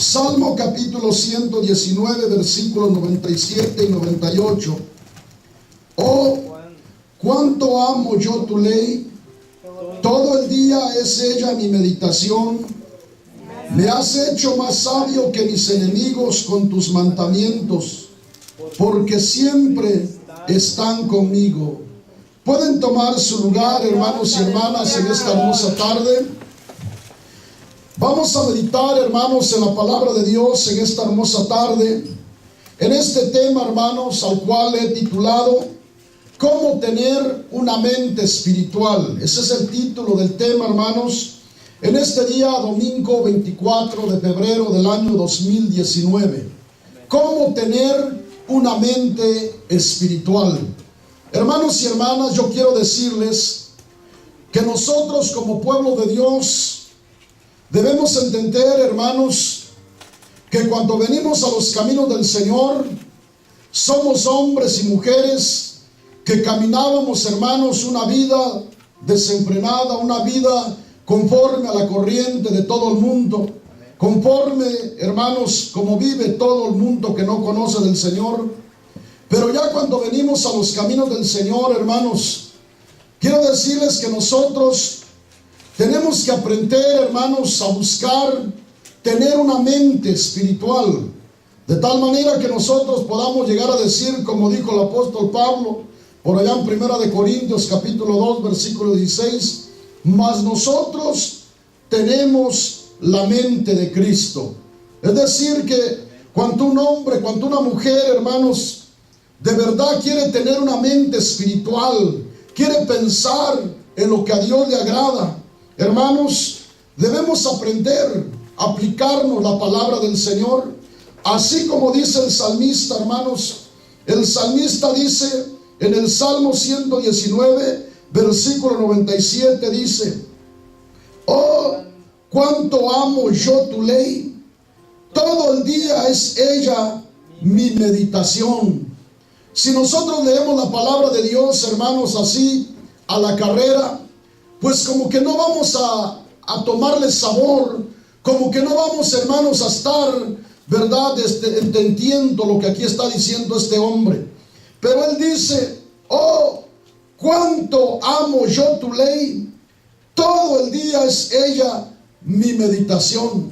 Salmo capítulo 119, versículos 97 y 98. Oh, cuánto amo yo tu ley, todo el día es ella mi meditación. Me has hecho más sabio que mis enemigos con tus mandamientos, porque siempre están conmigo. Pueden tomar su lugar, hermanos y hermanas, en esta hermosa tarde. Vamos a meditar, hermanos, en la palabra de Dios en esta hermosa tarde, en este tema, hermanos, al cual he titulado ¿Cómo tener una mente espiritual? Ese es el título del tema, hermanos, en este día domingo 24 de febrero del año 2019. ¿Cómo tener una mente espiritual? Hermanos y hermanas, yo quiero decirles que nosotros como pueblo de Dios debemos entender, hermanos, que cuando venimos a los caminos del Señor, somos hombres y mujeres que caminábamos, hermanos, una vida desenfrenada, una vida conforme a la corriente de todo el mundo, conforme, hermanos, como vive todo el mundo que no conoce del Señor. Pero ya cuando venimos a los caminos del Señor, hermanos, quiero decirles que nosotros tenemos que aprender, hermanos, a buscar tener una mente espiritual, de tal manera que nosotros podamos llegar a decir, como dijo el apóstol Pablo, por allá en 1 Corintios capítulo 2, versículo 16, mas nosotros tenemos la mente de Cristo. Es decir, que cuando un hombre, cuando una mujer, hermanos, de verdad quiere tener una mente espiritual, quiere pensar en lo que a Dios le agrada, hermanos, debemos aprender a aplicarnos la palabra del Señor, así como dice el salmista, hermanos. El salmista dice en el Salmo 119, versículo 97, dice: oh, cuánto amo yo tu ley, todo el día es ella mi meditación. Si nosotros leemos la palabra de Dios, hermanos, así a la carrera, pues como que no vamos a tomarle sabor, como que no vamos, hermanos, a estar, ¿verdad?, entendiendo lo que aquí está diciendo este hombre. Pero él dice: oh, cuánto amo yo tu ley, todo el día es ella mi meditación.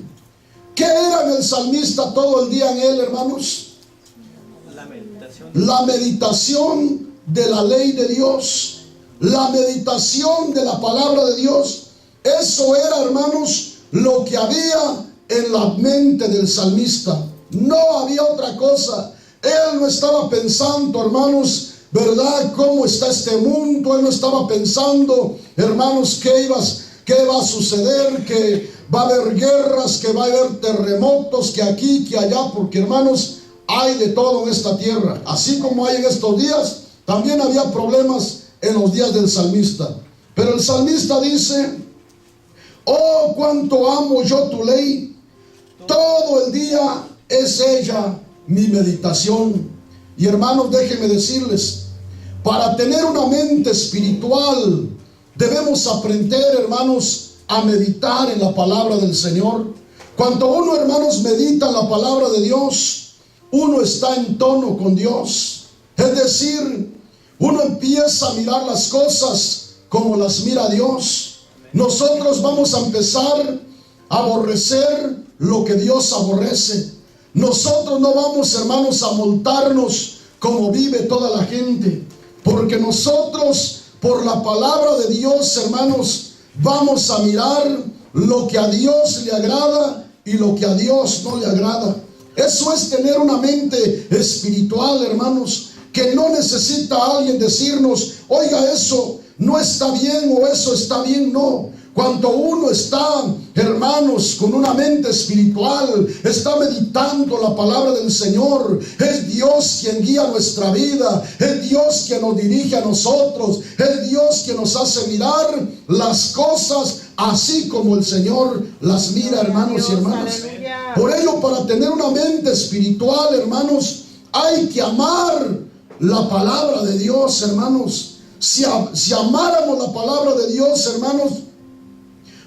¿Qué era en el salmista todo el día en él, hermanos? La meditación de la ley de Dios, la meditación de la palabra de Dios. Eso era, hermanos, lo que había en la mente del salmista. No había otra cosa. Él no estaba pensando, hermanos, ¿verdad?, cómo está este mundo. Él no estaba pensando, hermanos, qué va a suceder, que va a haber guerras, que va a haber terremotos, que aquí, que allá, porque, hermanos, hay de todo en esta tierra. Así como hay en estos días, también había problemas en los días del salmista. Pero el salmista dice: oh, cuánto amo yo tu ley, todo el día es ella mi meditación. Y hermanos, déjenme decirles, para tener una mente espiritual debemos aprender, hermanos, a meditar en la palabra del Señor. Cuando uno, hermanos, medita en la palabra de Dios, uno está en tono con Dios. Es decir, uno empieza a mirar las cosas como las mira Dios. Nosotros vamos a empezar a aborrecer lo que Dios aborrece. Nosotros no vamos, hermanos, a montarnos como vive toda la gente, porque nosotros, por la palabra de Dios, hermanos, vamos a mirar lo que a Dios le agrada y lo que a Dios no le agrada. Eso es tener una mente espiritual, hermanos, que no necesita a alguien decirnos: oiga, eso no está bien o eso está bien. No. Cuando uno está, hermanos, con una mente espiritual, está meditando la palabra del Señor, es Dios quien guía nuestra vida, es Dios quien nos dirige a nosotros, es Dios quien nos hace mirar las cosas así como el Señor las mira, hermanos y hermanas. Por ello, para tener una mente espiritual, hermanos, hay que amar la palabra de Dios, hermanos. Si amáramos la palabra de Dios, hermanos,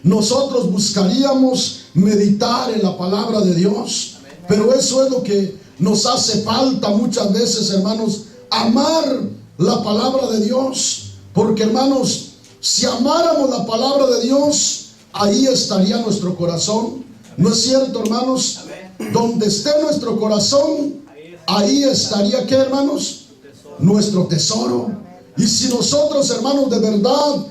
nosotros buscaríamos meditar en la palabra de Dios. Pero eso es lo que nos hace falta muchas veces, hermanos, amar la palabra de Dios. Porque, hermanos, si amáramos la palabra de Dios, ahí estaría nuestro corazón. ¿No es cierto, hermanos? Donde esté nuestro corazón, ahí estaría, ¿qué, hermanos? Nuestro tesoro. Y si nosotros, hermanos, de verdad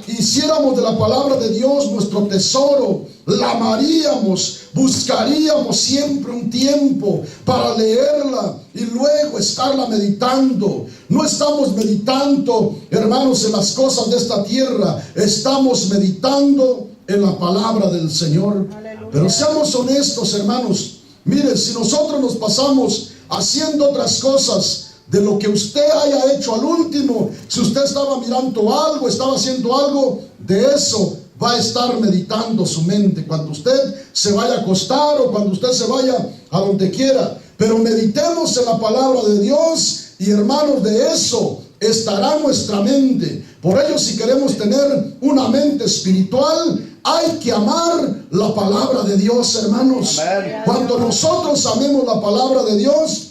hiciéramos de la palabra de Dios nuestro tesoro, la amaríamos, buscaríamos siempre un tiempo para leerla y luego estarla meditando. No estamos meditando, hermanos, en las cosas de esta tierra, estamos meditando en la palabra del Señor. Aleluya. Pero seamos honestos, hermanos. Miren, si nosotros nos pasamos haciendo otras cosas de lo que usted haya hecho al último, si usted estaba mirando algo, estaba haciendo algo, de eso va a estar meditando su mente cuando usted se vaya a acostar o cuando usted se vaya a donde quiera. Pero meditemos en la palabra de Dios y, hermanos, de eso estará nuestra mente. Por ello, si queremos tener una mente espiritual, hay que amar la palabra de Dios, hermanos. Amén. Cuando nosotros amemos la palabra de Dios,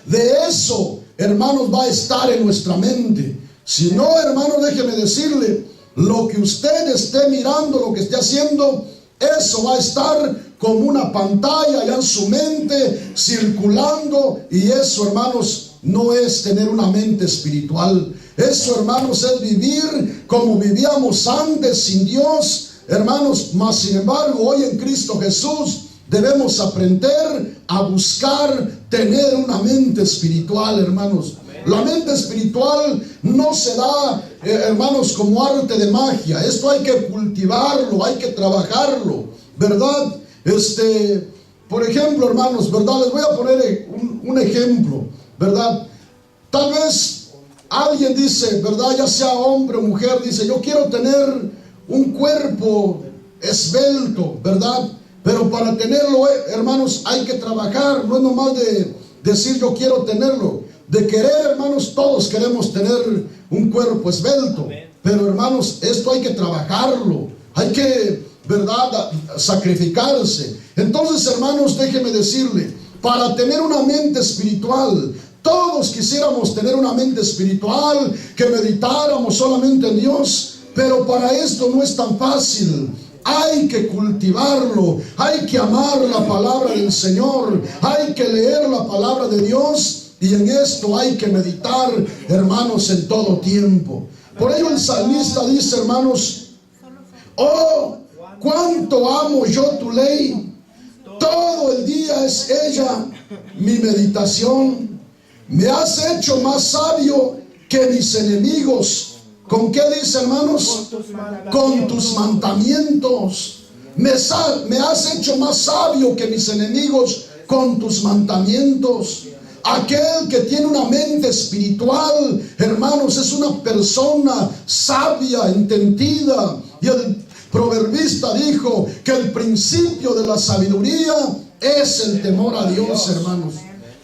de eso, hermanos, va a estar en nuestra mente. Si no, hermanos, déjeme decirle, lo que usted esté mirando, lo que esté haciendo, eso va a estar como una pantalla allá en su mente, circulando. Y eso, hermanos, no es tener una mente espiritual. Eso, hermanos, es vivir como vivíamos antes sin Dios, hermanos. Mas sin embargo, hoy en Cristo Jesús debemos aprender a buscar tener una mente espiritual, hermanos. La mente espiritual no se da, hermanos, como arte de magia. Esto hay que cultivarlo, hay que trabajarlo, ¿verdad? Por ejemplo, hermanos, ¿verdad? Les voy a poner un ejemplo, ¿verdad? Tal vez alguien dice, ¿verdad? Ya sea hombre o mujer, dice, yo quiero tener un cuerpo esbelto, ¿verdad? Pero para tenerlo, hermanos, hay que trabajar. No es nomás de decir yo quiero tenerlo. De querer, hermanos, todos queremos tener un cuerpo esbelto. Pero, hermanos, esto hay que trabajarlo. Hay que, ¿verdad?, sacrificarse. Entonces, hermanos, déjeme decirle, para tener una mente espiritual, todos quisiéramos tener una mente espiritual, que meditáramos solamente en Dios. Pero para esto no es tan fácil. Hay que cultivarlo, hay que amar la palabra del Señor, hay que leer la palabra de Dios, y en esto hay que meditar, hermanos, en todo tiempo. Por ello el salmista dice, hermanos, oh, cuánto amo yo tu ley, todo el día es ella mi meditación. Me has hecho más sabio que mis enemigos. ¿Con qué dice, hermanos? Con tus mandamientos. Me has hecho más sabio que mis enemigos con tus mandamientos. Aquel que tiene una mente espiritual, hermanos, es una persona sabia, entendida. Y el proverbista dijo que el principio de la sabiduría es el temor a Dios, hermanos.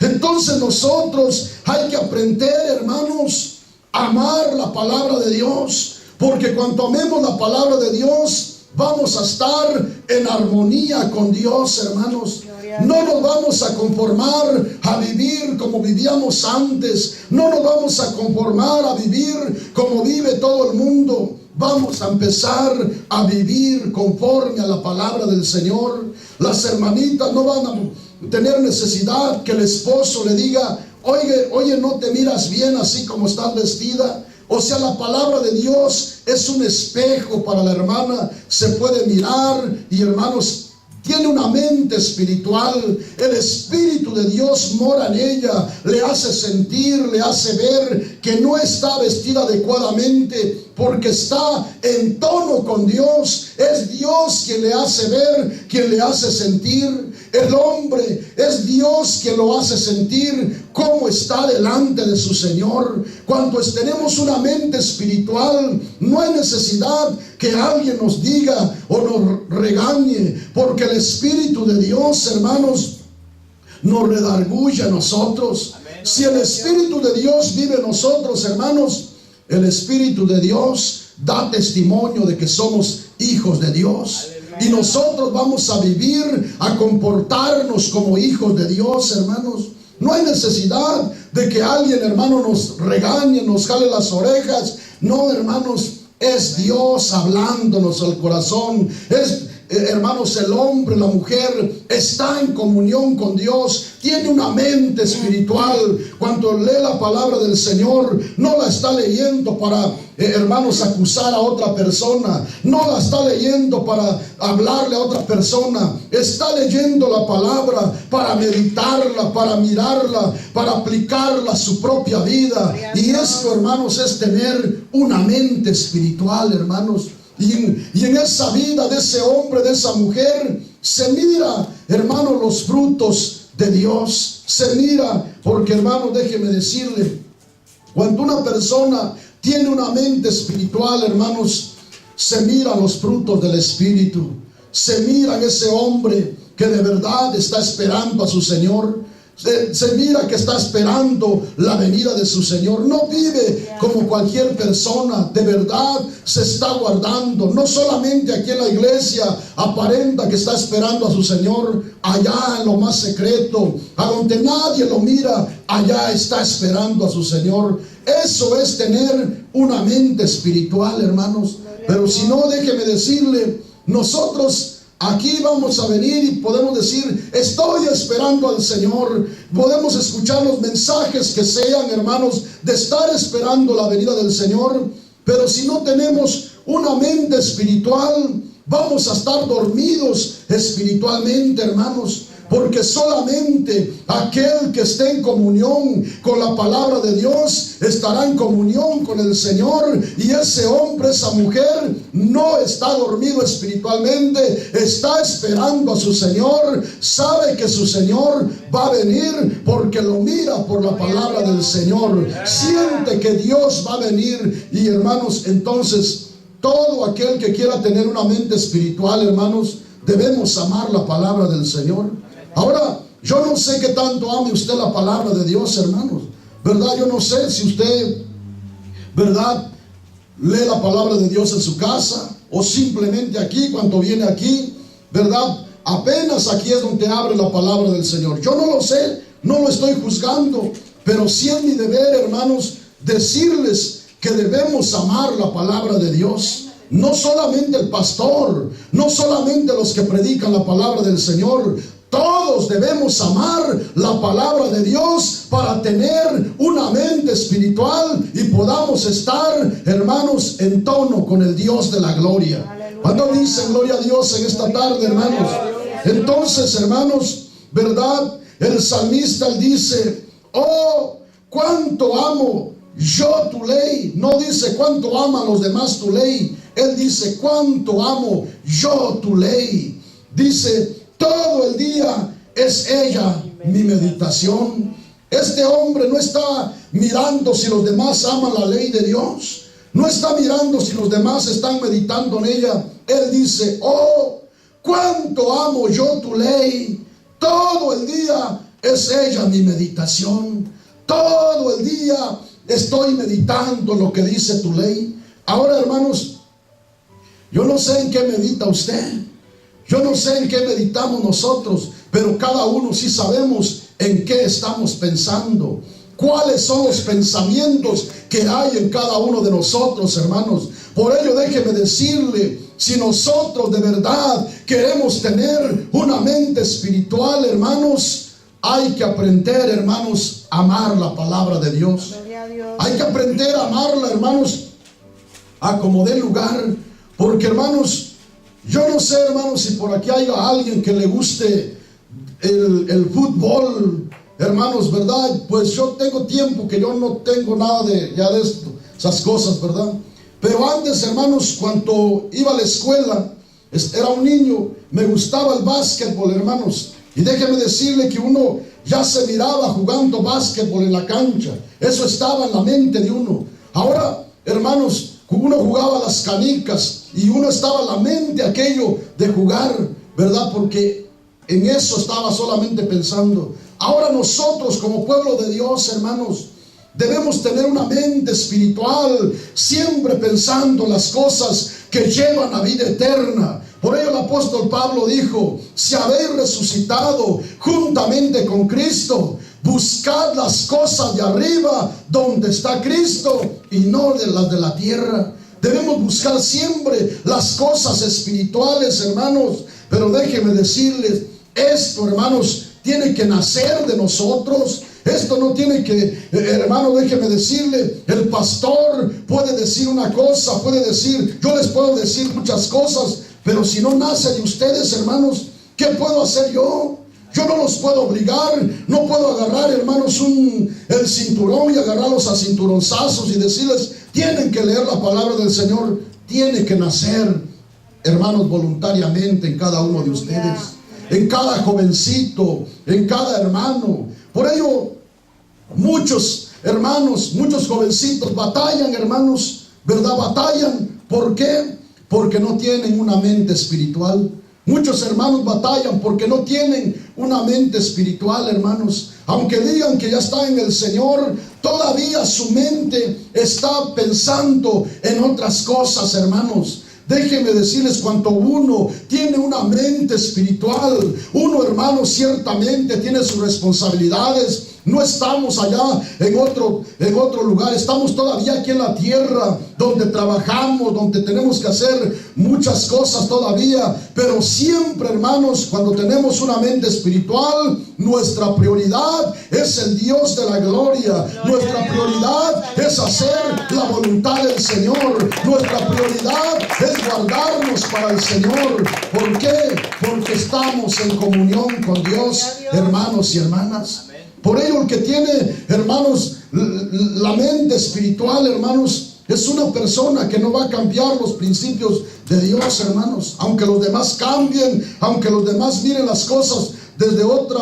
Entonces nosotros hay que aprender, hermanos, amar la palabra de Dios, porque cuando amemos la palabra de Dios, vamos a estar en armonía con Dios, hermanos. No nos vamos a conformar a vivir como vivíamos antes. No nos vamos a conformar a vivir como vive todo el mundo. Vamos a empezar a vivir conforme a la palabra del Señor. Las hermanitas no van a tener necesidad que el esposo le diga, oye, no te miras bien así como estás vestida. O sea, la palabra de Dios es un espejo para la hermana. Se puede mirar y, hermanos, tiene una mente espiritual. El Espíritu de Dios mora en ella. Le hace sentir, le hace ver que no está vestida adecuadamente, porque está en tono con Dios. Es Dios quien le hace ver, quien le hace sentir. El hombre es Dios quien lo hace sentir cómo está delante de su Señor. Cuando tenemos una mente espiritual, no hay necesidad que alguien nos diga o nos regañe, porque el Espíritu de Dios, hermanos, nos redarguye a nosotros. Si el Espíritu de Dios vive en nosotros, hermanos, el Espíritu de Dios da testimonio de que somos hijos de Dios. y nosotros vamos a vivir, a comportarnos como hijos de Dios, hermanos. No hay necesidad de que alguien, hermano, nos regañe, nos jale las orejas. No, hermanos, es Dios hablándonos al corazón. Hermanos, el hombre, la mujer está en comunión con Dios, tiene una mente espiritual. Cuando lee la palabra del Señor, no la está leyendo para, hermanos, acusar a otra persona, no la está leyendo para hablarle a otra persona, está leyendo la palabra para meditarla, para mirarla, para aplicarla a su propia vida. Y esto, hermanos, es tener una mente espiritual, hermanos. Y en esa vida de ese hombre, de esa mujer, se mira, hermano, los frutos de Dios. Se mira, porque, hermano, déjeme decirle, cuando una persona tiene una mente espiritual, hermanos, se miran los frutos del Espíritu. Se mira en ese hombre que de verdad está esperando a su Señor. Se mira que está esperando la venida de su Señor. No vive como cualquier persona. De verdad se está guardando. No solamente aquí en la iglesia aparenta que está esperando a su Señor. Allá en lo más secreto, a donde nadie lo mira, allá está esperando a su Señor. Eso es tener una mente espiritual, hermanos. Pero si no, déjeme decirle, nosotros aquí vamos a venir y podemos decir, estoy esperando al Señor. Podemos escuchar los mensajes que sean, hermanos, de estar esperando la venida del Señor. Pero si no tenemos una mente espiritual, vamos a estar dormidos espiritualmente, hermanos. Porque solamente aquel que esté en comunión con la palabra de Dios estará en comunión con el Señor. Y ese hombre, esa mujer, no está dormido espiritualmente, está esperando a su Señor. Sabe que su Señor va a venir porque lo mira por la palabra del Señor. Siente que Dios va a venir. Y, hermanos, entonces todo aquel que quiera tener una mente espiritual, hermanos, debemos amar la palabra del Señor. Ahora, yo no sé qué tanto ame usted la palabra de Dios, hermanos, ¿verdad? Yo no sé si usted, ¿verdad?, lee la palabra de Dios en su casa o simplemente aquí, cuando viene aquí, ¿verdad? Apenas aquí es donde abre la palabra del Señor. Yo no lo sé, no lo estoy juzgando, pero sí es mi deber, hermanos, decirles que debemos amar la palabra de Dios. No solamente el pastor, no solamente los que predican la palabra del Señor. Todos debemos amar la palabra de Dios para tener una mente espiritual y podamos estar, hermanos, en tono con el Dios de la gloria. ¿Cuándo dicen gloria a Dios en esta tarde, hermanos? Entonces, hermanos, ¿verdad? El salmista dice, oh, cuánto amo yo tu ley. No dice cuánto aman los demás tu ley. Él dice cuánto amo yo tu ley. Dice, todo el día es ella mi meditación. Este hombre no está mirando si los demás aman la ley de Dios. No está mirando si los demás están meditando en ella. Él dice, oh, cuánto amo yo tu ley. Todo el día es ella mi meditación. Todo el día estoy meditando lo que dice tu ley. Ahora, hermanos, yo no sé en qué medita usted. Yo no sé en qué meditamos nosotros, pero cada uno sí sabemos en qué estamos pensando. ¿Cuáles son los pensamientos que hay en cada uno de nosotros, hermanos? Por ello, déjeme decirle, si nosotros de verdad queremos tener una mente espiritual, hermanos, hay que aprender, hermanos, a amar la palabra de Dios. Hay que aprender a amarla, hermanos, a como dé lugar. Porque, hermanos, yo no sé, hermanos, si por aquí haya alguien que le guste el fútbol, hermanos, ¿verdad? Pues yo tengo tiempo que yo no tengo nada de esto, esas cosas, ¿verdad? Pero antes, hermanos, cuando iba a la escuela, era un niño, me gustaba el básquetbol, hermanos. Y déjeme decirle que uno ya se miraba jugando básquetbol en la cancha. Eso estaba en la mente de uno. Ahora, hermanos, uno jugaba las canicas y uno estaba en la mente aquello de jugar, ¿verdad? Porque en eso estaba solamente pensando. Ahora nosotros como pueblo de Dios, hermanos, debemos tener una mente espiritual, siempre pensando en las cosas que llevan a vida eterna. Por ello el apóstol Pablo dijo: si habéis resucitado juntamente con Cristo, buscad las cosas de arriba donde está Cristo y no de las de la tierra. Debemos buscar siempre las cosas espirituales, hermanos. Pero déjenme decirles, esto, hermanos, tiene que nacer de nosotros. Esto no tiene que, hermano, déjeme decirle, el pastor puede decir una cosa, puede decir, yo les puedo decir muchas cosas, pero si no nace de ustedes, hermanos, ¿qué puedo hacer yo? Yo no los puedo obligar, no puedo agarrar, hermanos, el cinturón y agarrarlos a cinturonzazos y decirles, tienen que leer la palabra del Señor. Tiene que nacer, hermanos, voluntariamente en cada uno de ustedes, en cada jovencito, en cada hermano. Por ello, muchos hermanos, muchos jovencitos batallan, hermanos, ¿verdad? Batallan. ¿Por qué? Porque no tienen una mente espiritual. Muchos hermanos batallan porque no tienen una mente espiritual, hermanos. Aunque digan que ya está en el Señor, todavía su mente está pensando en otras cosas, hermanos. Déjenme decirles, cuando uno tiene una mente espiritual, uno, hermano, ciertamente tiene sus responsabilidades. No estamos allá en otro lugar, estamos todavía aquí en la tierra, donde trabajamos, donde tenemos que hacer muchas cosas todavía. Pero siempre, hermanos, cuando tenemos una mente espiritual, nuestra prioridad es el Dios de la gloria. Nuestra prioridad es hacer la voluntad del Señor. Nuestra prioridad es guardarnos para el Señor. ¿Por qué? Porque estamos en comunión con Dios, hermanos y hermanas. Por ello, el que tiene, hermanos, la mente espiritual, hermanos, es una persona que no va a cambiar los principios de Dios, hermanos. Aunque los demás cambien, aunque los demás miren las cosas desde otra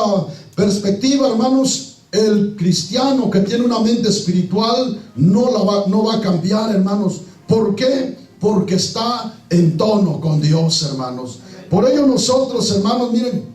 perspectiva, hermanos, el cristiano que tiene una mente espiritual no va a cambiar, hermanos. ¿Por qué? Porque está en tono con Dios, hermanos. Por ello nosotros, hermanos, miren,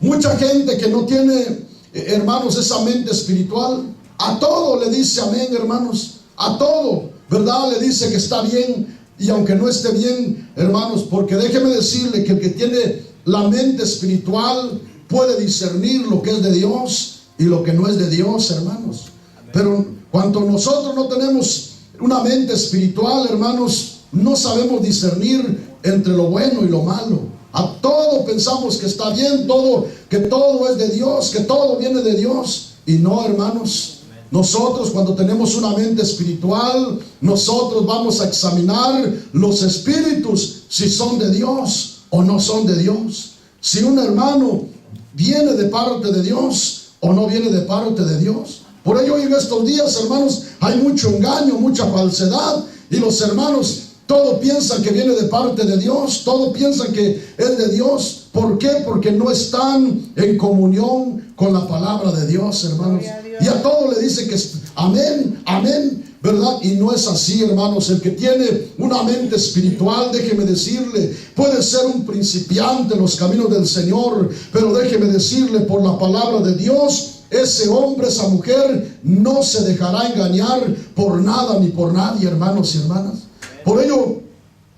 mucha gente que no tiene, hermanos, esa mente espiritual, a todo le dice amén, hermanos, a todo, ¿verdad? Le dice que está bien, y aunque no esté bien, hermanos, porque déjeme decirle que el que tiene la mente espiritual puede discernir lo que es de Dios y lo que no es de Dios, hermanos. Pero cuando nosotros no tenemos una mente espiritual, hermanos, no sabemos discernir entre lo bueno y lo malo. A todo pensamos que está bien, que todo es de Dios, que todo viene de Dios. Y no, hermanos, nosotros cuando tenemos una mente espiritual, nosotros vamos a examinar los espíritus, si son de Dios o no son de Dios. Si un hermano viene de parte de Dios o no viene de parte de Dios. Por ello, en estos días, hermanos, hay mucho engaño, mucha falsedad, y los hermanos todo piensan que viene de parte de Dios, todo piensan que es de Dios. ¿Por qué? Porque no están en comunión con la palabra de Dios, hermanos. Y a todo le dice que amén, amén, ¿verdad? Y no es así, hermanos. El que tiene una mente espiritual, déjeme decirle, puede ser un principiante en los caminos del Señor, pero déjeme decirle, por la palabra de Dios, ese hombre, esa mujer, no se dejará engañar por nada ni por nadie, hermanos y hermanas. Por ello,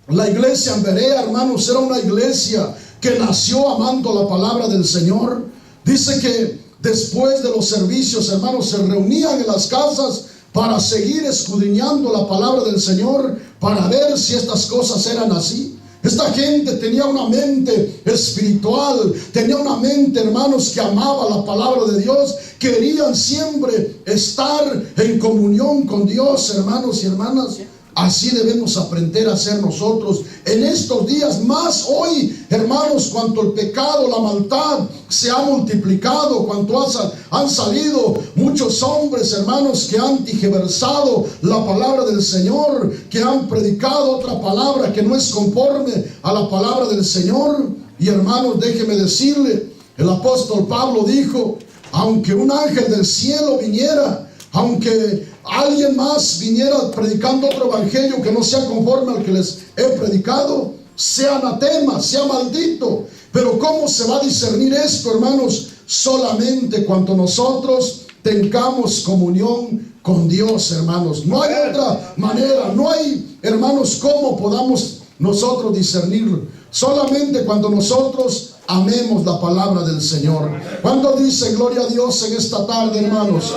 la iglesia en Berea, hermanos, era una iglesia que nació amando la palabra del Señor. Dice que después de los servicios, hermanos, se reunían en las casas para seguir escudriñando la palabra del Señor, para ver si estas cosas eran así. Esta gente tenía una mente espiritual, tenía una mente, hermanos, que amaba la palabra de Dios. Querían siempre estar en comunión con Dios, hermanos y hermanas. Así debemos aprender a ser nosotros en estos días, más hoy, hermanos, cuanto el pecado, la maldad se ha multiplicado, cuanto han salido muchos hombres, hermanos, que han tergiversado la palabra del Señor, que han predicado otra palabra que no es conforme a la palabra del Señor. Y hermanos, déjeme decirle, el apóstol Pablo dijo, aunque un ángel del cielo viniera, aunque alguien más viniera predicando otro evangelio que no sea conforme al que les he predicado, sea anatema, sea maldito. Pero ¿cómo se va a discernir esto, hermanos? Solamente cuando nosotros tengamos comunión con Dios, hermanos. No hay otra manera, no hay, hermanos, cómo podamos nosotros discernirlo. Solamente cuando nosotros amemos la palabra del Señor. ¿Cuándo dice gloria a Dios en esta tarde, hermanos?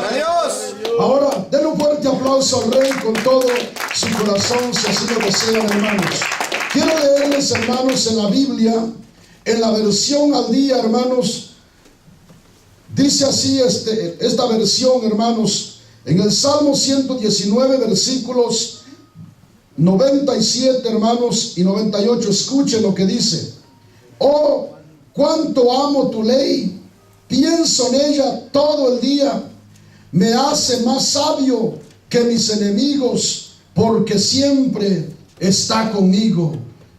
Ahora, denle un fuerte aplauso al Rey con todo su corazón, si así lo desean, hermanos. Quiero leerles, hermanos, en la Biblia, en la versión al día, hermanos. Dice así esta versión, hermanos, en el Salmo 119, versículos 97, hermanos, y 98. Escuchen lo que dice. Oh, cuánto amo tu ley, pienso en ella todo el día. Me hace más sabio que mis enemigos, porque siempre está conmigo.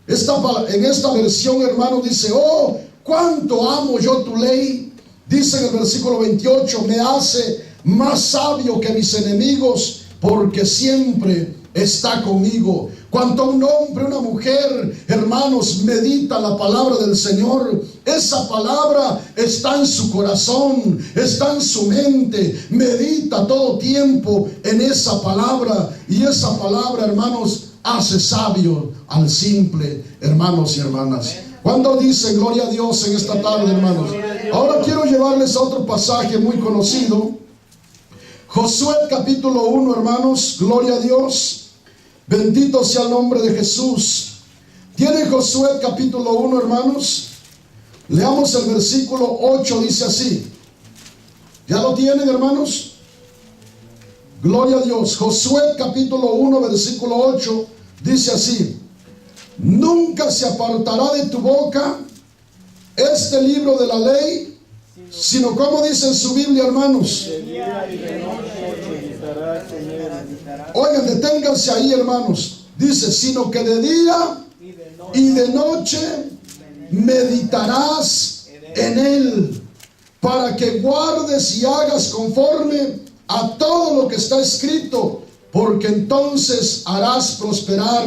En esta versión, hermano, dice, oh, cuánto amo yo tu ley. Dice en el versículo 28, me hace más sabio que mis enemigos, porque siempre está conmigo. Cuando un hombre, una mujer, hermanos, medita la palabra del Señor, esa palabra está en su corazón, está en su mente, medita todo tiempo en esa palabra, y esa palabra, hermanos, hace sabio al simple, hermanos y hermanas. Cuando dice gloria a Dios en esta tarde, hermanos. Ahora quiero llevarles a otro pasaje muy conocido. Josué capítulo 1, hermanos, gloria a Dios. Bendito sea el nombre de Jesús. ¿Tiene Josué capítulo 1, hermanos? Leamos el versículo 8, dice así. ¿Ya lo tienen, hermanos? Gloria a Dios. Josué capítulo 1, versículo 8, dice así. Nunca se apartará de tu boca este libro de la ley, sino como dice en su Biblia, hermanos. Oigan, deténganse ahí, hermanos. Dice, sino que de día y de noche meditarás en él, para que guardes y hagas conforme a todo lo que está escrito, porque entonces harás prosperar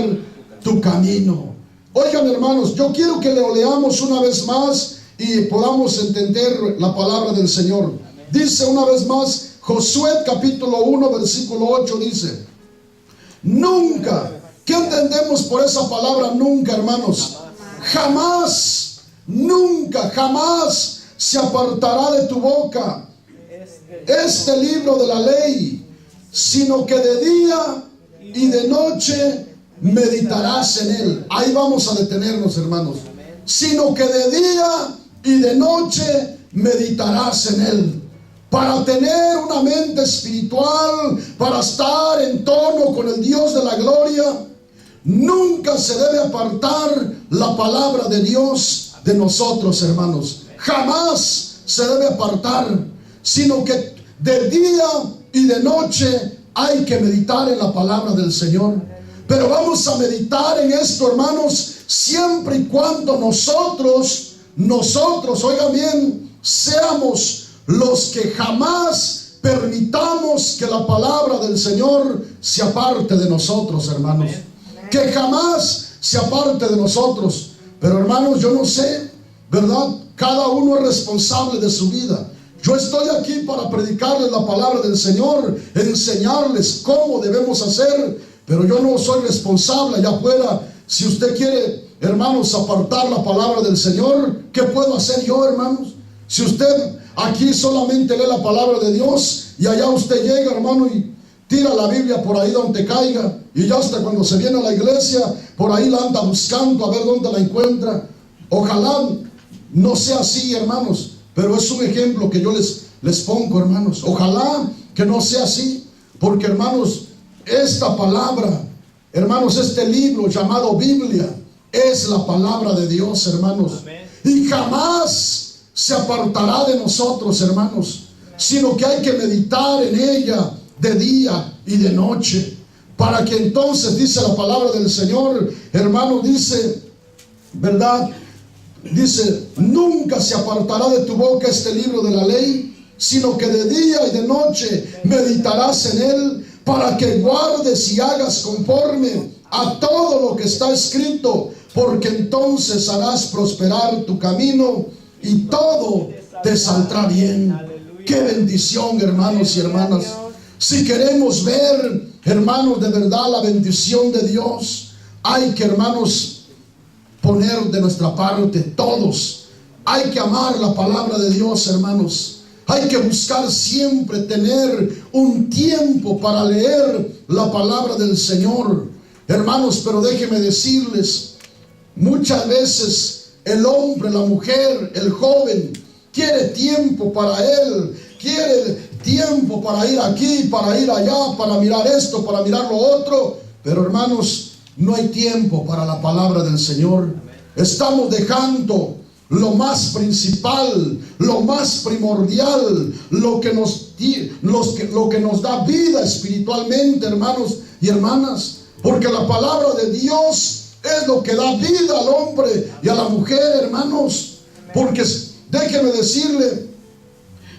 tu camino. Oigan, hermanos, yo quiero que lo leamos una vez más y podamos entender la palabra del Señor. Dice una vez más, Josué capítulo 1, versículo 8, dice, nunca. ¿Qué entendemos por esa palabra nunca, hermanos? Jamás, nunca, jamás se apartará de tu boca este libro de la ley, sino que de día y de noche meditarás en él. Ahí vamos a detenernos, hermanos. Sino que de día y de noche meditarás en él. Para tener una mente espiritual, para estar en tono con el Dios de la gloria, nunca se debe apartar la palabra de Dios de nosotros, hermanos. Jamás se debe apartar, sino que de día y de noche hay que meditar en la palabra del Señor. Pero vamos a meditar en esto, hermanos, siempre y cuando nosotros, oigan bien, seamos los que jamás permitamos que la palabra del Señor se aparte de nosotros, hermanos. Que jamás se aparte de nosotros. Pero, hermanos, yo no sé, ¿verdad? Cada uno es responsable de su vida. Yo estoy aquí para predicarles la palabra del Señor, enseñarles cómo debemos hacer, pero yo no soy responsable allá afuera. Si usted quiere, hermanos, apartar la palabra del Señor, ¿qué puedo hacer yo, hermanos? Si usted aquí solamente lee la palabra de Dios y allá usted llega, hermano, y tira la Biblia por ahí donde caiga, y ya hasta cuando se viene a la iglesia, por ahí la anda buscando a ver dónde la encuentra. Ojalá no sea así, hermanos, pero es un ejemplo que yo les pongo, hermanos. Ojalá que no sea así, porque, hermanos, esta palabra, hermanos, este libro llamado Biblia es la palabra de Dios, hermanos. Amén. Y jamás se apartará de nosotros, hermanos, sino que hay que meditar en ella de día y de noche, para que entonces, dice la palabra del Señor, hermano, dice, ¿verdad? Dice, nunca se apartará de tu boca este libro de la ley, sino que de día y de noche meditarás en él, para que guardes y hagas conforme a todo lo que está escrito, porque entonces harás prosperar tu camino y todo te saldrá bien. Qué bendición, hermanos y hermanas. Si queremos ver, hermanos, de verdad la bendición de Dios, hay que, hermanos, poner de nuestra parte todos. Hay que amar la palabra de Dios, hermanos. Hay que buscar siempre tener un tiempo para leer la palabra del Señor, hermanos. Pero déjenme decirles, muchas veces el hombre, la mujer, el joven quiere tiempo para él, quiere tiempo para ir aquí, para ir allá, para mirar esto, para mirar lo otro. Pero hermanos, no hay tiempo para la palabra del Señor. Estamos dejando lo más principal, lo más primordial, lo que nos da vida espiritualmente, hermanos y hermanas. Porque la palabra de Dios es lo que da vida al hombre y a la mujer, hermanos. Porque déjeme decirle,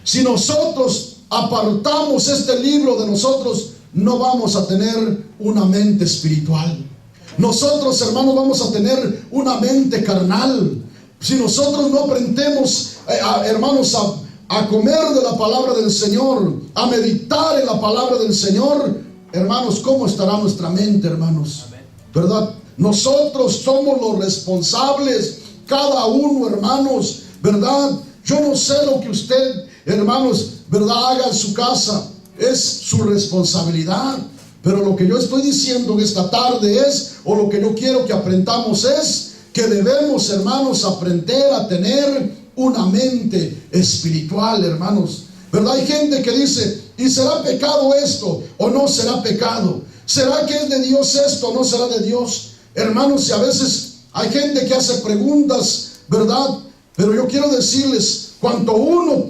si nosotros apartamos este libro de nosotros, no vamos a tener una mente espiritual. Nosotros, hermanos, vamos a tener una mente carnal. Si nosotros no aprendemos, hermanos, a comer de la palabra del Señor, a meditar en la palabra del Señor, hermanos, ¿cómo estará nuestra mente, hermanos? ¿Verdad? Nosotros somos los responsables, cada uno, hermanos, ¿verdad? Yo no sé lo que usted, hermanos, ¿verdad?, haga en su casa. Es su responsabilidad. Pero lo que yo estoy diciendo esta tarde es, o lo que yo quiero que aprendamos es, que debemos, hermanos, aprender a tener una mente espiritual, hermanos. ¿Verdad? Hay gente que dice, ¿y será pecado esto o no será pecado? ¿Será que es de Dios esto o no será de Dios? Hermanos, y a veces hay gente que hace preguntas, ¿verdad? Pero yo quiero decirles, cuanto uno,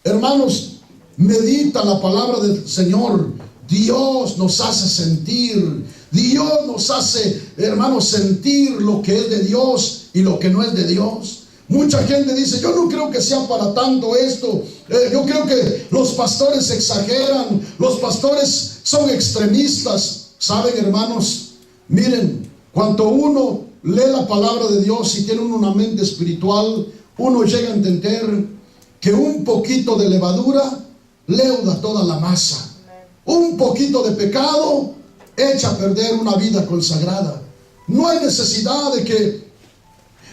hermanos, medita la palabra del Señor, Dios nos hace sentir, Dios nos hace, hermanos, sentir lo que es de Dios y lo que no es de Dios. Mucha gente dice, yo no creo que sea para tanto esto, yo creo que los pastores exageran, los pastores son extremistas. ¿Saben, hermanos? Miren, cuando uno lee la palabra de Dios y tiene una mente espiritual, uno llega a entender que un poquito de levadura leuda toda la masa. Un poquito de pecado echa a perder una vida consagrada. No hay necesidad de que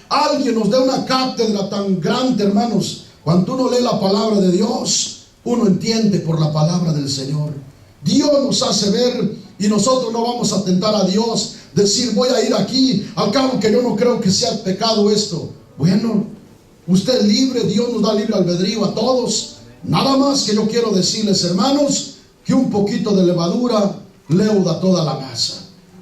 alguien nos dé una cátedra tan grande, hermanos. Cuando uno lee la palabra de Dios, uno entiende por la palabra del Señor. Dios nos hace ver, y nosotros no vamos a tentar a Dios, decir voy a ir aquí, al cabo que yo no creo que sea pecado esto. Bueno, usted es libre, Dios nos da libre albedrío a todos. Nada más que yo quiero decirles, hermanos, que un poquito de levadura leuda toda la masa.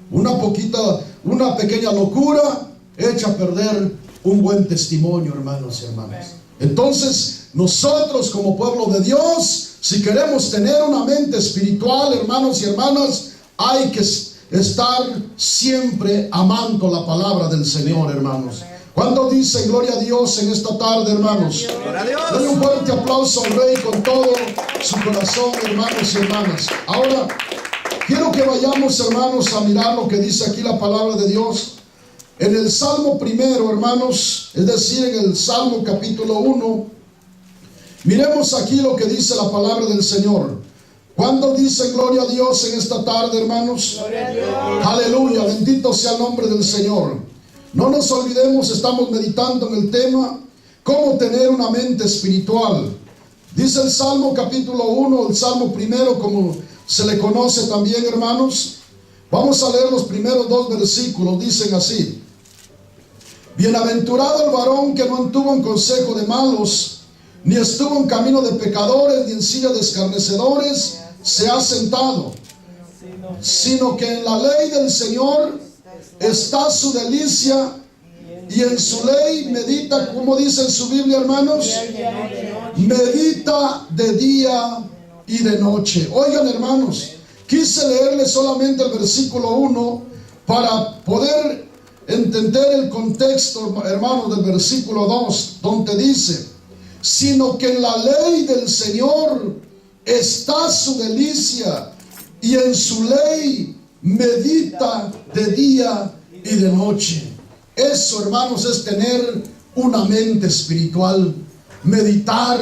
Una pequeña locura echa a perder un buen testimonio, hermanos y hermanas. Entonces, nosotros como pueblo de Dios, si queremos tener una mente espiritual, hermanos y hermanas, hay que estar siempre amando la palabra del Señor, hermanos. ¿Cuántos dicen gloria a Dios en esta tarde, hermanos? Denle un fuerte aplauso al Rey con todo su corazón, hermanos y hermanas. Ahora, quiero que vayamos, hermanos, a mirar lo que dice aquí la palabra de Dios. En el Salmo primero, hermanos, es decir, en el Salmo capítulo 1, miremos aquí lo que dice la palabra del Señor. ¿Cuántos dicen gloria a Dios en esta tarde, hermanos? Gloria a Dios. Aleluya, bendito sea el nombre del Señor. No nos olvidemos, estamos meditando en el tema, cómo tener una mente espiritual. Dice el Salmo capítulo 1, el Salmo primero, como se le conoce también, hermanos. Vamos a leer los primeros 2 versículos, dicen así: Bienaventurado el varón que no anduvo en consejo de malos, ni estuvo en camino de pecadores, ni en silla de escarnecedores se ha sentado, sino que en la ley del Señor está su delicia, y en su ley medita, como dice en su Biblia, hermanos, medita de día y de noche. Oigan, hermanos, quise leerle solamente el versículo 1 para poder entender el contexto, hermanos, del versículo 2, donde dice, sino que en la ley del Señor está su delicia, y en su ley medita de día y de noche. Eso, hermanos, es tener una mente espiritual. Meditar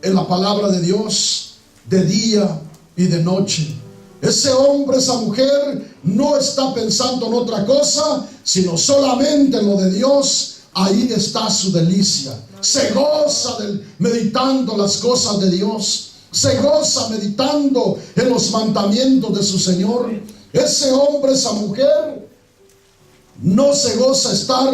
en la palabra de Dios de día y de noche. Ese hombre, esa mujer no está pensando en otra cosa, sino solamente en lo de Dios. Ahí está su delicia. Se goza meditando las cosas de Dios. Se goza meditando en los mandamientos de su Señor. Ese hombre, esa mujer, no se goza estar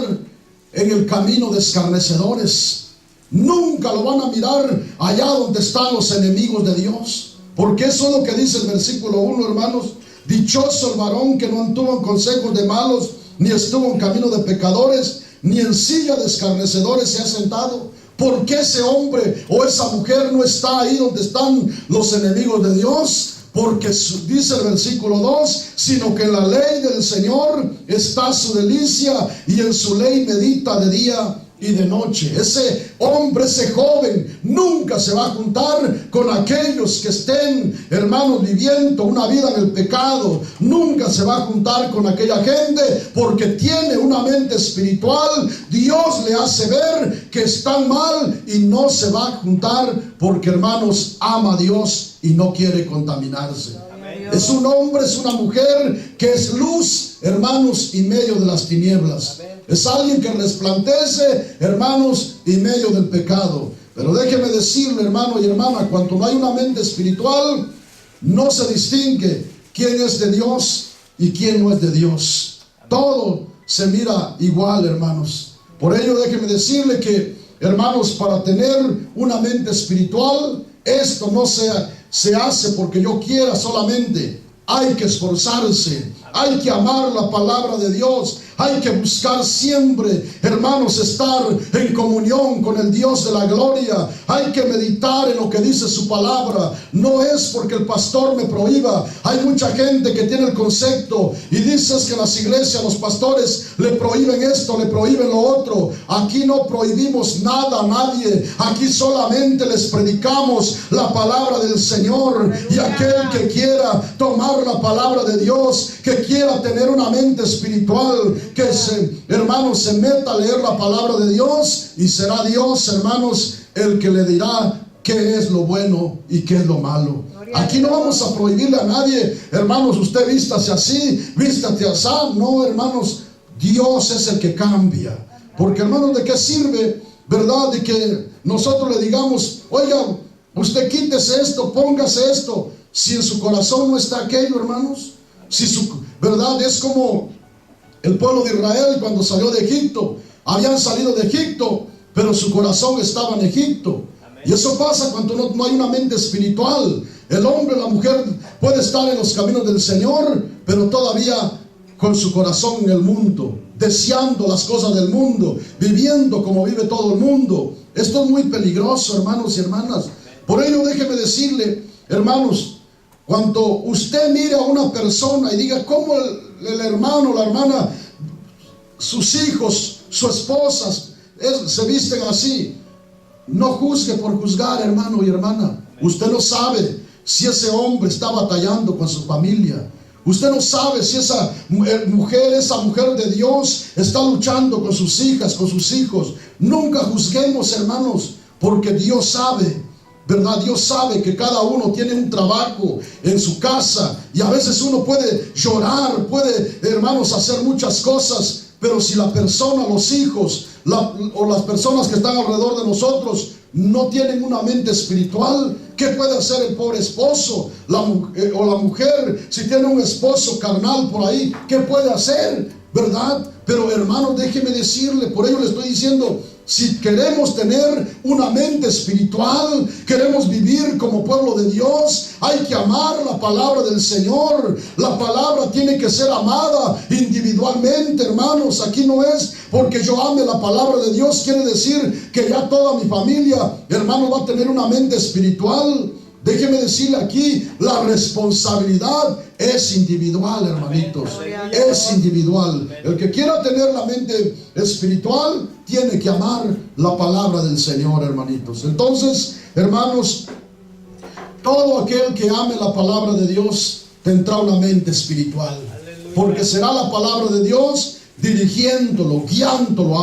en el camino de escarnecedores. Nunca lo van a mirar allá donde están los enemigos de Dios. Porque eso es lo que dice el versículo 1, hermanos. Dichoso el varón que no anduvo en consejos de malos, ni estuvo en camino de pecadores, ni en silla de escarnecedores se ha sentado. ¿Por qué ese hombre o esa mujer no está ahí donde están los enemigos de Dios? Porque dice el versículo 2, sino que en la ley del Señor está su delicia, y en su ley medita de día y de noche. Ese hombre, ese joven, nunca se va a juntar con aquellos que estén, hermanos, viviendo una vida en el pecado. Nunca se va a juntar con aquella gente, porque tiene una mente espiritual. Dios le hace ver que están mal y no se va a juntar, porque, hermanos, ama a Dios y no quiere contaminarse. Es un hombre, es una mujer que es luz, hermanos, y medio de las tinieblas. Es alguien que resplandece, hermanos, y medio del pecado. Pero déjeme decirle, hermano y hermana, cuando no hay una mente espiritual, no se distingue quién es de Dios y quién no es de Dios. Todo se mira igual, hermanos. Por ello, déjeme decirle que, hermanos, para tener una mente espiritual, esto no se hace porque yo quiera solamente. Hay que esforzarse, hay que amar la palabra de Dios, hay que buscar siempre, hermanos, estar en comunión con el Dios de la gloria. Hay que meditar en lo que dice su palabra. No es porque el pastor me prohíba. Hay mucha gente que tiene el concepto y dices que en las iglesias los pastores le prohíben esto, le prohíben lo otro. Aquí no prohibimos nada a nadie. Aquí solamente les predicamos la palabra del Señor. Y aquel que quiera tomar la palabra de Dios, que quiera tener una mente espiritual, que hermanos, se meta a leer la palabra de Dios, y será Dios, hermanos, el que le dirá qué es lo bueno y qué es lo malo. Aquí no vamos a prohibirle a nadie, hermanos, usted vístase así, vístate así. No, hermanos, Dios es el que cambia. Porque, hermanos, ¿de qué sirve, verdad, de que nosotros le digamos, oiga, usted quítese esto, póngase esto, si en su corazón no está aquello, hermanos? Si su verdad es como el pueblo de Israel cuando salió de Egipto. Habían salido de Egipto, pero su corazón estaba en Egipto. Amén. Y eso pasa cuando no hay una mente espiritual. El hombre, la mujer puede estar en los caminos del Señor, pero todavía con su corazón en el mundo, deseando las cosas del mundo, viviendo como vive todo el mundo. Esto es muy peligroso, hermanos y hermanas. Por ello, déjeme decirle, hermanos, cuando usted mire a una persona y diga cómo el hermano, la hermana, sus hijos, su esposa se visten así, no juzgue por juzgar, hermano y hermana. Usted no sabe si ese hombre está batallando con su familia. Usted no sabe si esa mujer de Dios está luchando con sus hijas, con sus hijos. Nunca juzguemos, hermanos, porque Dios sabe, ¿verdad? Dios sabe que cada uno tiene un trabajo en su casa, y a veces uno puede llorar, puede, hermanos, hacer muchas cosas, pero si la persona, los hijos, o las personas que están alrededor de nosotros no tienen una mente espiritual, ¿qué puede hacer el pobre esposo? O la mujer, si tiene un esposo carnal por ahí, ¿qué puede hacer? ¿Verdad? Pero, hermanos, déjeme decirle, por ello le estoy diciendo, si queremos tener una mente espiritual, queremos vivir como pueblo de Dios, hay que amar la palabra del Señor. La palabra tiene que ser amada individualmente, hermanos. Aquí no es porque yo ame la palabra de Dios, quiere decir que ya toda mi familia, hermanos, va a tener una mente espiritual. Déjeme decirle aquí, la responsabilidad es individual, hermanitos. Es individual. El que quiera tener la mente espiritual tiene que amar la palabra del Señor, hermanitos. Entonces, hermanos, todo aquel que ame la palabra de Dios tendrá una mente espiritual. Porque será la palabra de Dios dirigiéndolo, guiándolo,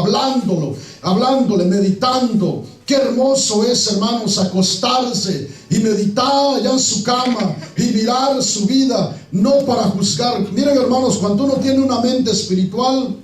hablándole, meditando. Qué hermoso es, hermanos, acostarse y meditar allá en su cama y mirar su vida, no para juzgar. Miren, hermanos, cuando uno tiene una mente espiritual,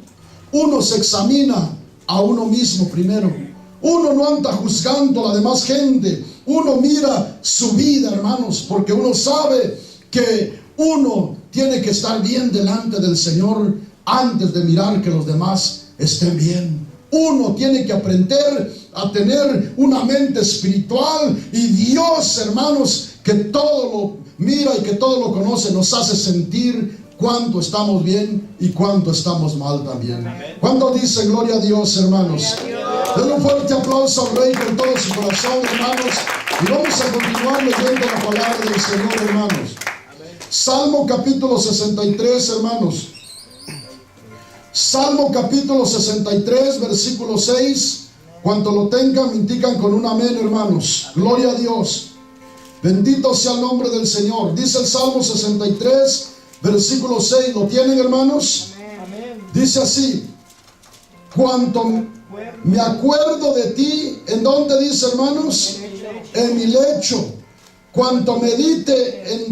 uno se examina a uno mismo primero. Uno no anda juzgando a la demás gente. Uno mira su vida, hermanos, porque uno sabe que uno tiene que estar bien delante del Señor antes de mirar que los demás estén bien. Uno tiene que aprender a tener una mente espiritual, y Dios, hermanos, que todo lo mira y que todo lo conoce, nos hace sentir cuánto estamos bien y cuánto estamos mal también. ¿Cuánto dice gloria a Dios, hermanos? Denle un fuerte aplauso al Rey con todo su corazón, hermanos, y vamos a continuar leyendo la palabra del Señor, hermanos. Salmo capítulo 63, hermanos. Salmo capítulo 63, versículo 6. Cuanto lo tengan, me indican con un amén, hermanos. Gloria a Dios. Bendito sea el nombre del Señor. Dice el Salmo 63, versículo 6. ¿Lo tienen, hermanos? Dice así: cuanto me acuerdo de ti, ¿en dónde dice, hermanos? En mi lecho. Cuanto medite en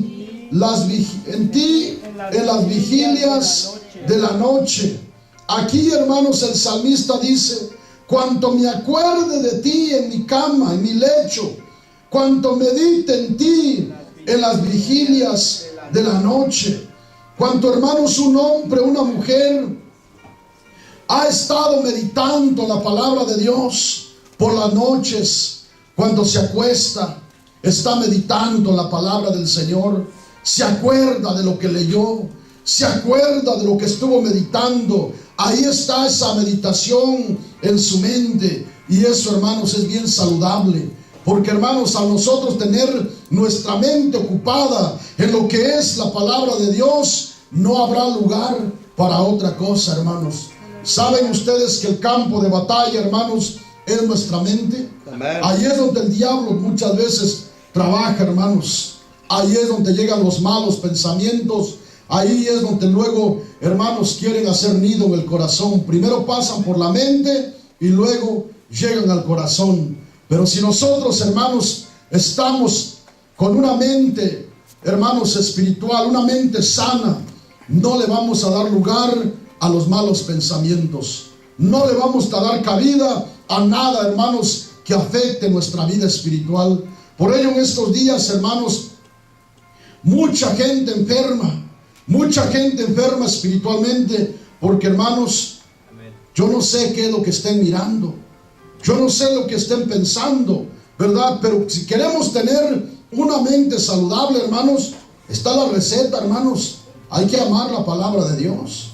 ti, en las vigilias de la noche. Aquí, hermanos, el salmista dice: cuanto me acuerde de ti en mi cama, en mi lecho, cuanto medite en ti en las vigilias de la noche. Cuanto, hermanos, un hombre, una mujer ha estado meditando la palabra de Dios por las noches, cuando se acuesta, está meditando la palabra del Señor, se acuerda de lo que leyó, se acuerda de lo que estuvo meditando. Ahí está esa meditación en su mente, y eso, hermanos, es bien saludable, porque, hermanos, a nosotros tener nuestra mente ocupada en lo que es la palabra de Dios, no habrá lugar para otra cosa, hermanos. ¿Saben ustedes que el campo de batalla, hermanos, es nuestra mente? Amén. Ahí es donde el diablo muchas veces trabaja, hermanos. Ahí es donde llegan los malos pensamientos. Ahí es donde luego, hermanos, quieren hacer nido en el corazón. Primero pasan por la mente y luego llegan al corazón. Pero si nosotros, hermanos, estamos con una mente, hermanos, espiritual, una mente sana, no le vamos a dar lugar a los malos pensamientos. No le vamos a dar cabida a nada, hermanos, que afecte nuestra vida espiritual. Por ello, en estos días, hermanos, mucha gente enferma espiritualmente, porque, hermanos, yo no sé qué es lo que estén mirando, yo no sé lo que estén pensando, ¿verdad? Pero si queremos tener una mente saludable, hermanos, está la receta, hermanos. Hay que amar la palabra de Dios.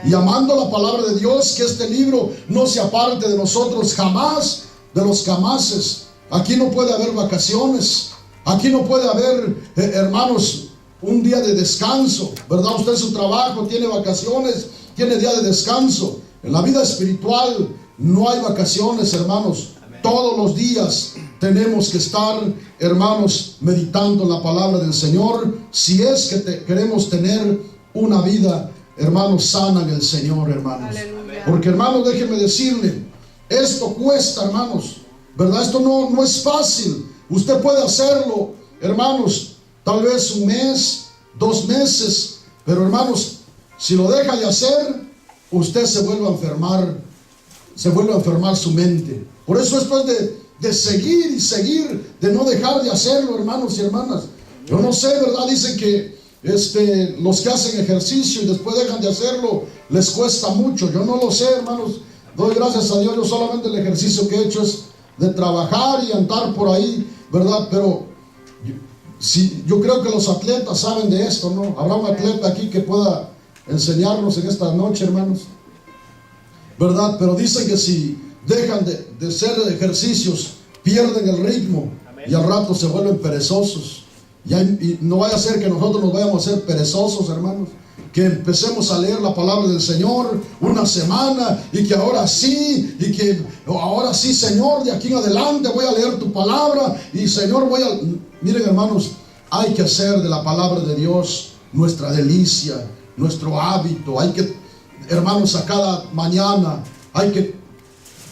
Y amando la palabra de Dios, que este libro no se aparte de nosotros jamás, de los jamases. Aquí no puede haber vacaciones. Aquí no puede haber, hermanos, un día de descanso, ¿verdad? Usted en su trabajo tiene vacaciones, tiene día de descanso. En la vida espiritual no hay vacaciones, hermanos. Todos los días tenemos que estar, hermanos, meditando en la palabra del Señor, si es que queremos tener una vida, hermanos, sana en el Señor, hermanos. Aleluya. Porque, hermanos, déjenme decirle, esto cuesta, hermanos, ¿verdad? Esto no es fácil. Usted puede hacerlo, hermanos, tal vez un mes, 2 meses, pero, hermanos, si lo deja de hacer, usted se vuelve a enfermar su mente. Por eso esto es de seguir y seguir, de no dejar de hacerlo, hermanos y hermanas. Yo no sé, ¿verdad? Dicen que los que hacen ejercicio y después dejan de hacerlo, les cuesta mucho. Yo no lo sé, hermanos. Doy gracias a Dios. Yo solamente el ejercicio que he hecho es de trabajar y andar por ahí, ¿verdad? Pero yo creo que los atletas saben de esto, ¿no? Habrá un atleta aquí que pueda enseñarnos en esta noche, hermanos, ¿verdad? Pero dicen que si dejan de hacer ejercicios, pierden el ritmo. Amén. Y al rato se vuelven perezosos. Y no vaya a ser que nosotros nos vayamos a ser perezosos, hermanos. Que empecemos a leer la palabra del Señor una semana, y que ahora sí, Señor, de aquí en adelante voy a leer tu palabra, y Señor miren, hermanos, hay que hacer de la palabra de Dios nuestra delicia, nuestro hábito. Hay que, hermanos, a cada mañana hay que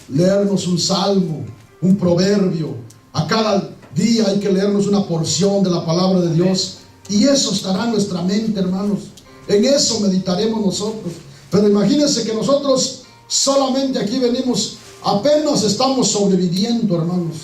leernos un salmo, un proverbio. A cada día hay que leernos una porción de la palabra de Dios. Y eso estará en nuestra mente, hermanos. En eso meditaremos nosotros. Pero imagínense que nosotros solamente aquí venimos, apenas estamos sobreviviendo, hermanos.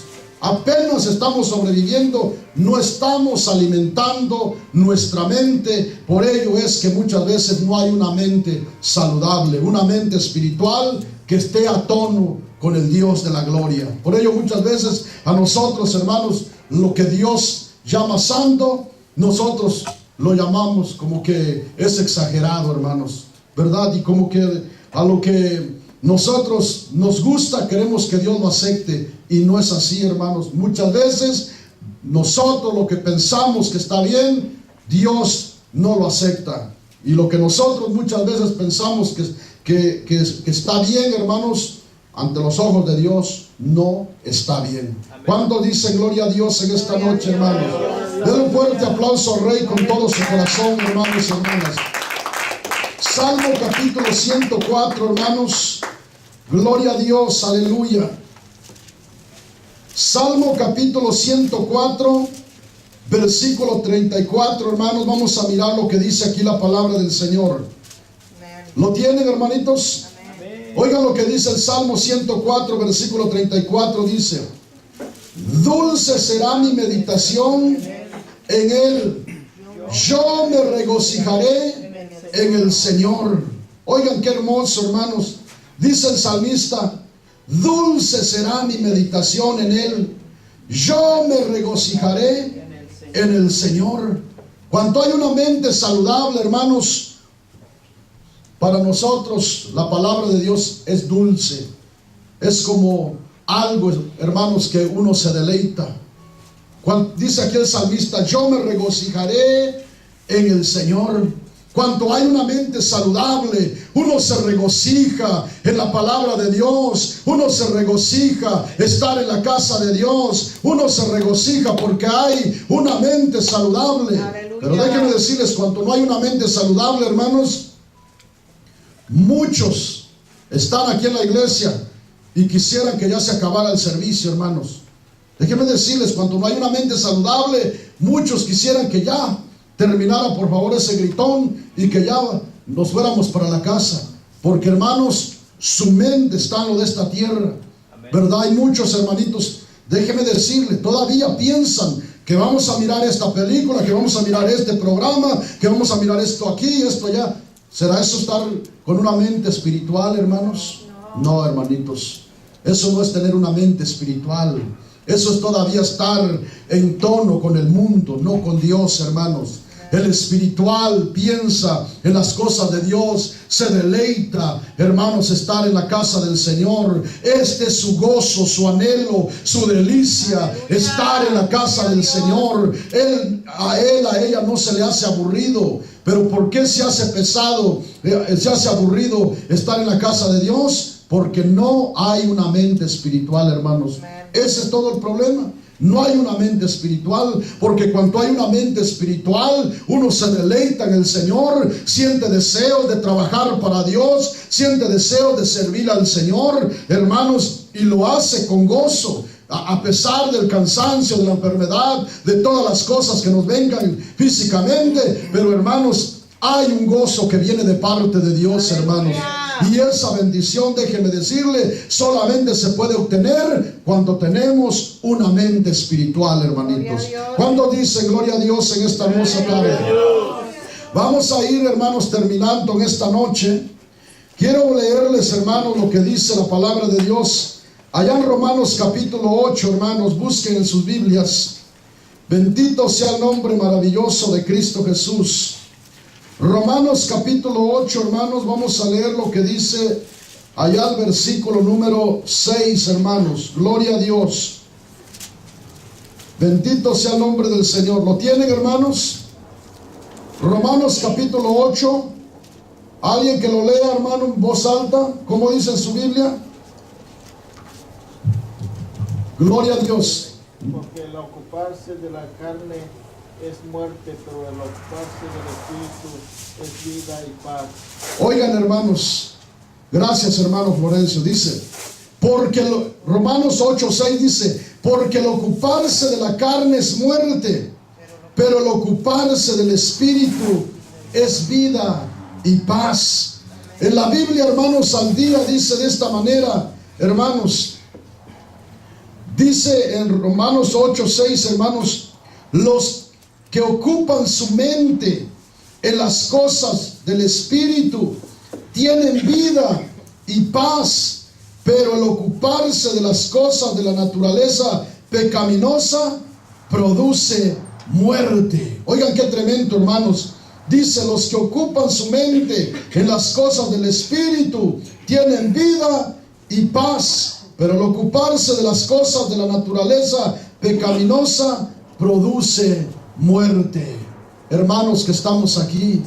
Apenas estamos sobreviviendo, no estamos alimentando nuestra mente. Por ello es que muchas veces no hay una mente saludable, una mente espiritual que esté a tono con el Dios de la gloria. Por ello muchas veces a nosotros, hermanos, lo que Dios llama santo, nosotros lo llamamos como que es exagerado, hermanos, ¿verdad? Y como que a lo que nosotros nos gusta, queremos que Dios lo acepte, y no es así, hermanos. Muchas veces nosotros lo que pensamos que está bien, Dios no lo acepta, y lo que nosotros muchas veces pensamos que está bien, hermanos, ante los ojos de Dios no está bien. ¿Cuántos dicen gloria a Dios en esta noche, hermanos? Denle un fuerte aplauso al Rey con todo su corazón, hermanos y hermanas. Salmo capítulo 104, hermanos. Gloria a Dios, aleluya. Salmo capítulo 104, versículo 34, hermanos. Vamos a mirar lo que dice aquí la palabra del Señor. ¿Lo tienen, hermanitos? Oigan lo que dice el Salmo 104, versículo 34, dice: dulce será mi meditación en él, yo me regocijaré en el Señor. Oigan qué hermoso, hermanos. Dice el salmista: dulce será mi meditación en él, yo me regocijaré en el Señor. Cuanto hay una mente saludable, hermanos, para nosotros la palabra de Dios es dulce. Es como algo, hermanos, que uno se deleita. Cuando dice aquí el salmista: yo me regocijaré en el Señor. Cuando hay una mente saludable, uno se regocija en la palabra de Dios, uno se regocija estar en la casa de Dios, uno se regocija porque hay una mente saludable. Aleluya. Pero déjenme decirles, cuando no hay una mente saludable, hermanos, muchos están aquí en la iglesia y quisieran que ya se acabara el servicio, hermanos. Déjenme decirles, cuando no hay una mente saludable, muchos quisieran que ya terminara por favor ese gritón y que ya nos fuéramos para la casa, porque hermanos, su mente está en lo de esta tierra. Amén. ¿Verdad? Hay muchos hermanitos, déjeme decirle, todavía piensan que vamos a mirar esta película, que vamos a mirar este programa, que vamos a mirar esto aquí, esto allá. ¿Será eso estar con una mente espiritual, hermanos? No, hermanitos, eso no es tener una mente espiritual. Eso es todavía estar en tono con el mundo, no con Dios, hermanos. El espiritual piensa en las cosas de Dios, se deleita, hermanos, estar en la casa del Señor. Este es su gozo, su anhelo, su delicia, estar en la casa del Señor. A ella no se le hace aburrido. Pero ¿por qué se hace pesado, se hace aburrido estar en la casa de Dios? Porque no hay una mente espiritual, hermanos. Ese es todo el problema. No hay una mente espiritual, porque cuando hay una mente espiritual, uno se deleita en el Señor, siente deseos de trabajar para Dios, siente deseos de servir al Señor, hermanos, y lo hace con gozo, a pesar del cansancio, de la enfermedad, de todas las cosas que nos vengan físicamente. Pero hermanos, hay un gozo que viene de parte de Dios, hermanos. Y esa bendición, déjeme decirle, solamente se puede obtener cuando tenemos una mente espiritual, hermanitos. ¿Cuándo dicen gloria a Dios en esta hermosa tarde? Vamos a ir, hermanos, terminando en esta noche. Quiero leerles, hermanos, lo que dice la palabra de Dios. Allá en Romanos capítulo 8, hermanos, busquen en sus Biblias. Bendito sea el nombre maravilloso de Cristo Jesús. Romanos capítulo 8, hermanos, vamos a leer lo que dice allá el versículo número 6, hermanos. Gloria a Dios. Bendito sea el nombre del Señor. ¿Lo tienen, hermanos? Romanos capítulo 8. Alguien que lo lea, hermano, en voz alta. ¿Cómo dice en su Biblia? Gloria a Dios. Porque el ocuparse de la carne es muerte, pero el ocuparse del Espíritu es vida y paz. Oigan, hermanos, gracias, hermano Florencio. Dice: Porque Romanos 8:6 dice, porque el ocuparse de la carne es muerte, pero el ocuparse del Espíritu es vida y paz. En la Biblia, hermanos, al día dice de esta manera, hermanos, dice en Romanos 8:6, hermanos, los que ocupan su mente en las cosas del Espíritu tienen vida y paz, pero el ocuparse de las cosas de la naturaleza pecaminosa produce muerte. Oigan qué tremendo, hermanos. Dice, los que ocupan su mente en las cosas del Espíritu tienen vida y paz, pero el ocuparse de las cosas de la naturaleza pecaminosa produce muerte. Hermanos que estamos aquí,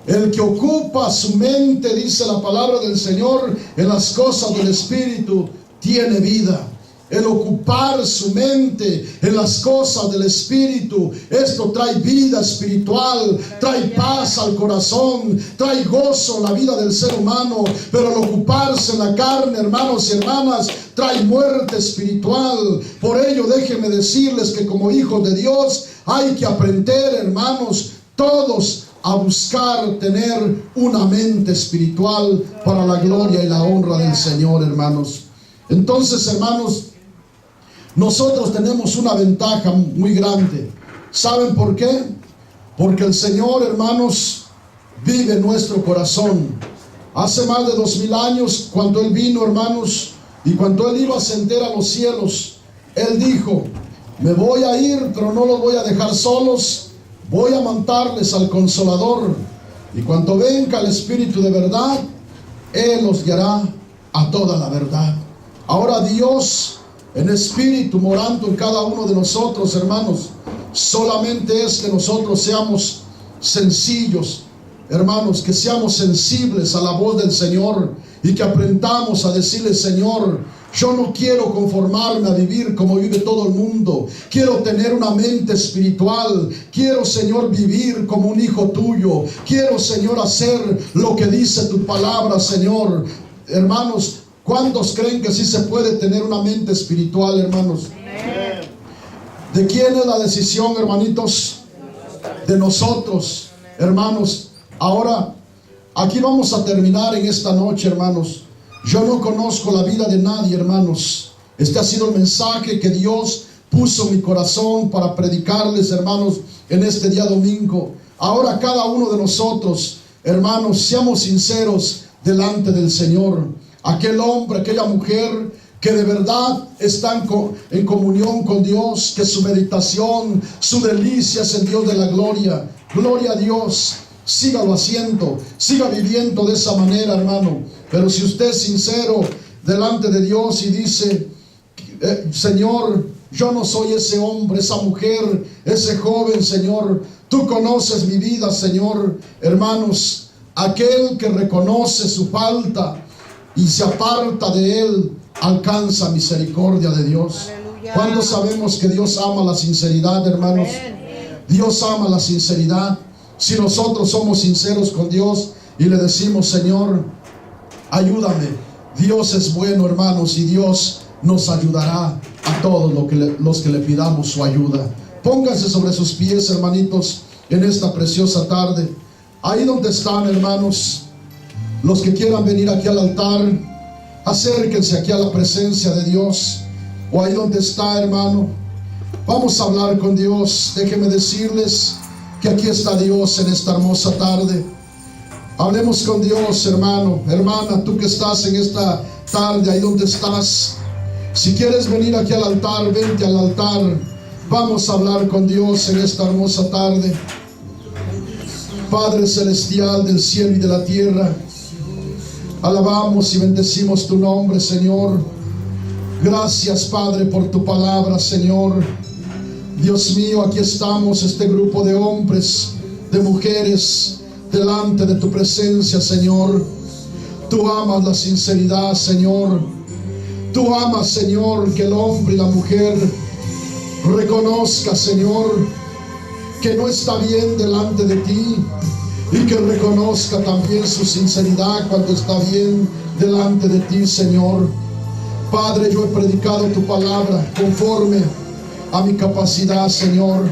el que ocupa su mente, dice la palabra del Señor, en las cosas del Espíritu, tiene vida. El ocupar su mente en las cosas del Espíritu, esto trae vida espiritual, trae paz al corazón, trae gozo en la vida del ser humano. Pero el ocuparse en la carne, hermanos y hermanas, trae muerte espiritual. Por ello, déjenme decirles que como hijos de Dios hay que aprender, hermanos, todos a buscar tener una mente espiritual para la gloria y la honra del Señor, hermanos. Entonces, hermanos, nosotros tenemos una ventaja muy grande. ¿Saben por qué? Porque el Señor, hermanos, vive en nuestro corazón. Hace más de 2000 años, cuando Él vino, hermanos, y cuando Él iba a ascender a los cielos, Él dijo, me voy a ir, pero no los voy a dejar solos. Voy a mandarles al Consolador, y cuando venga el Espíritu de verdad, Él los guiará a toda la verdad. Ahora Dios en Espíritu morando en cada uno de nosotros, hermanos, solamente es que nosotros seamos sencillos, hermanos, que seamos sensibles a la voz del Señor y que aprendamos a decirle, Señor, yo no quiero conformarme a vivir como vive todo el mundo. Quiero tener una mente espiritual. Quiero, Señor, vivir como un hijo tuyo. Quiero, Señor, hacer lo que dice tu palabra, Señor. Hermanos, ¿cuántos creen que sí se puede tener una mente espiritual, hermanos? ¿De quién es la decisión, hermanitos? De nosotros, hermanos. Ahora, aquí vamos a terminar en esta noche, hermanos. Yo no conozco la vida de nadie, hermanos. Este ha sido el mensaje que Dios puso en mi corazón para predicarles, hermanos, en este día domingo. Ahora cada uno de nosotros, hermanos, seamos sinceros delante del Señor. Aquel hombre, aquella mujer que de verdad están en comunión con Dios, que su meditación, su delicia es el Dios de la gloria. Gloria a Dios. Sígalo haciendo, siga viviendo de esa manera, hermano. Pero si usted es sincero delante de Dios y dice, Señor, yo no soy ese hombre, esa mujer, ese joven, Señor, tú conoces mi vida, Señor. Hermanos, aquel que reconoce su falta y se aparta de él, alcanza misericordia de Dios. ¿Cuándo sabemos que Dios ama la sinceridad, hermanos? Dios ama la sinceridad. Si nosotros somos sinceros con Dios y le decimos, Señor, ayúdame. Dios es bueno, hermanos, y Dios nos ayudará a todos los que le pidamos su ayuda. Pónganse sobre sus pies, hermanitos, en esta preciosa tarde. Ahí donde están, hermanos, los que quieran venir aquí al altar, acérquense aquí a la presencia de Dios. O ahí donde está, hermano, vamos a hablar con Dios. Déjenme decirles que aquí está Dios en esta hermosa tarde. Hablemos con Dios, hermano, hermana, tú que estás en esta tarde, ahí donde estás. Si quieres venir aquí al altar, vente al altar. Vamos a hablar con Dios en esta hermosa tarde. Padre celestial del cielo y de la tierra, alabamos y bendecimos tu nombre, Señor. Gracias, Padre, por tu palabra, Señor. Dios mío, aquí estamos, este grupo de hombres, de mujeres, delante de tu presencia, Señor. Tú amas la sinceridad, Señor. Tú amas, Señor, que el hombre y la mujer reconozca, Señor, que no está bien delante de ti, y que reconozca también su sinceridad cuando está bien delante de ti, Señor. Padre, yo he predicado tu palabra conforme a mi capacidad, Señor.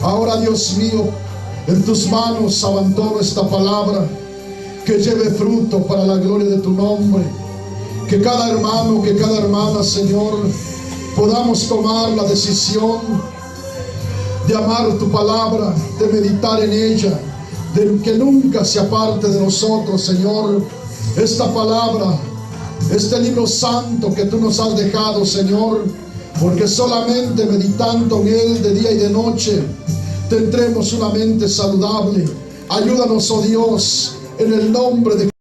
Ahora, Dios mío, en tus manos abandono esta palabra, que lleve fruto para la gloria de tu nombre. Que cada hermano, que cada hermana, Señor, podamos tomar la decisión de amar tu palabra, de meditar en ella, de que nunca se aparte de nosotros, Señor, esta palabra, este libro santo que tú nos has dejado, Señor, porque solamente meditando en él de día y de noche tendremos una mente saludable. Ayúdanos, oh Dios, en el nombre de